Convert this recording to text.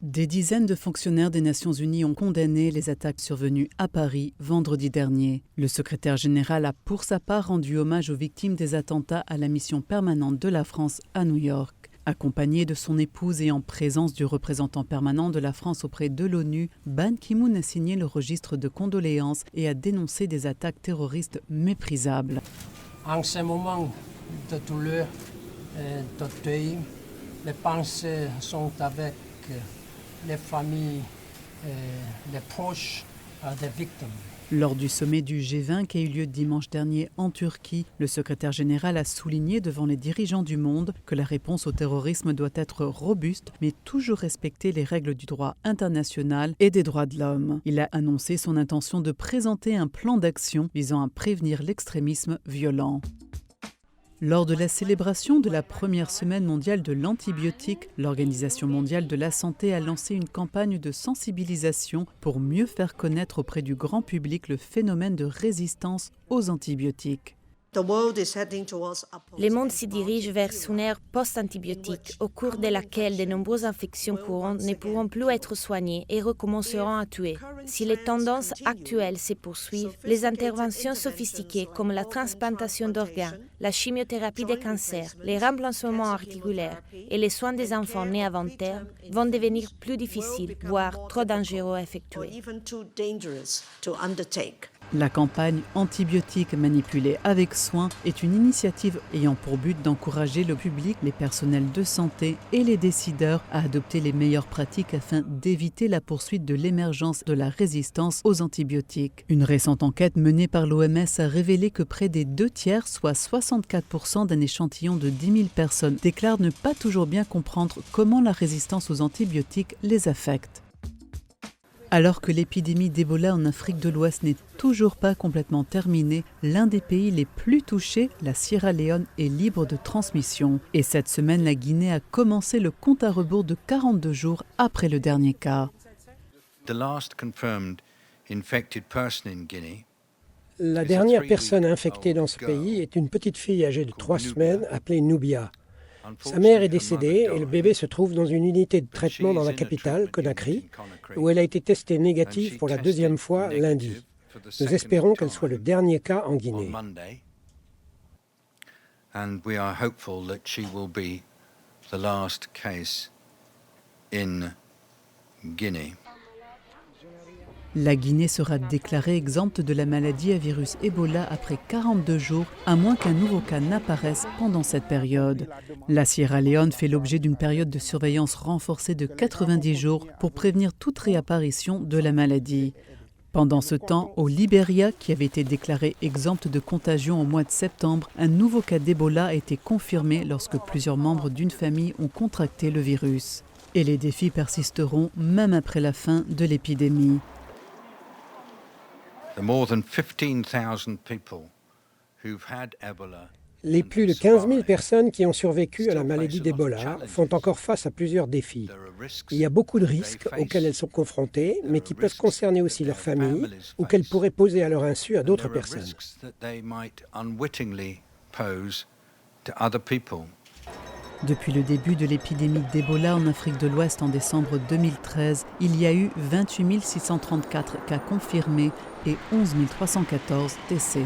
Des dizaines de fonctionnaires des Nations Unies ont condamné les attaques survenues à Paris vendredi dernier. Le secrétaire général a pour sa part rendu hommage aux victimes des attentats à la mission permanente de la France à New York. Accompagné de son épouse et en présence du représentant permanent de la France auprès de l'ONU, Ban Ki-moon a signé le registre de condoléances et a dénoncé des attaques terroristes méprisables. En ce moment de douleur et de deuil, les pensées sont avec les familles et les proches des victimes. Lors du sommet du G20 qui a eu lieu dimanche dernier en Turquie, le secrétaire général a souligné devant les dirigeants du monde que la réponse au terrorisme doit être robuste, mais toujours respecter les règles du droit international et des droits de l'homme. Il a annoncé son intention de présenter un plan d'action visant à prévenir l'extrémisme violent. Lors de la célébration de la première semaine mondiale de l'antibiotique, l'Organisation mondiale de la santé a lancé une campagne de sensibilisation pour mieux faire connaître auprès du grand public le phénomène de résistance aux antibiotiques. Le monde se dirige vers une ère post-antibiotique, au cours de laquelle de nombreuses infections courantes ne pourront plus être soignées et recommenceront à tuer. Si les tendances actuelles se poursuivent, les interventions sophistiquées comme la transplantation d'organes, la chimiothérapie des cancers, les remplacements articulaires et les soins des enfants nés avant terme vont devenir plus difficiles, voire trop dangereux à effectuer. La campagne Antibiotiques manipulés avec soin est une initiative ayant pour but d'encourager le public, les personnels de santé et les décideurs à adopter les meilleures pratiques afin d'éviter la poursuite de l'émergence de la résistance aux antibiotiques. Une récente enquête menée par l'OMS a révélé que près des 2/3, soit 64% d'un échantillon de 10 000 personnes, déclarent ne pas toujours bien comprendre comment la résistance aux antibiotiques les affecte. Alors que l'épidémie d'Ebola en Afrique de l'Ouest n'est toujours pas complètement terminée, l'un des pays les plus touchés, la Sierra Leone, est libre de transmission. Et cette semaine, la Guinée a commencé le compte à rebours de 42 jours après le dernier cas. La dernière personne infectée dans ce pays est une petite fille âgée de 3 semaines appelée Nubia. Sa mère est décédée et le bébé se trouve dans une unité de traitement dans la capitale, Conakry, où elle a été testée négative pour la deuxième fois lundi. Nous espérons qu'elle soit le dernier cas en Guinée. La Guinée sera déclarée exempte de la maladie à virus Ebola après 42 jours, à moins qu'un nouveau cas n'apparaisse pendant cette période. La Sierra Leone fait l'objet d'une période de surveillance renforcée de 90 jours pour prévenir toute réapparition de la maladie. Pendant ce temps, au Libéria, qui avait été déclaré exempt de contagion au mois de septembre, un nouveau cas d'Ebola a été confirmé lorsque plusieurs membres d'une famille ont contracté le virus. Et les défis persisteront même après la fin de l'épidémie. Les plus de 15 000 personnes qui ont survécu à la maladie d'Ebola font encore face à plusieurs défis. Il y a beaucoup de risques auxquels elles sont confrontées, mais qui peuvent concerner aussi leur famille ou qu'elles pourraient poser à leur insu à d'autres personnes. Depuis le début de l'épidémie d'Ebola en Afrique de l'Ouest en décembre 2013, il y a eu 28 634 cas confirmés et 11 314 décès.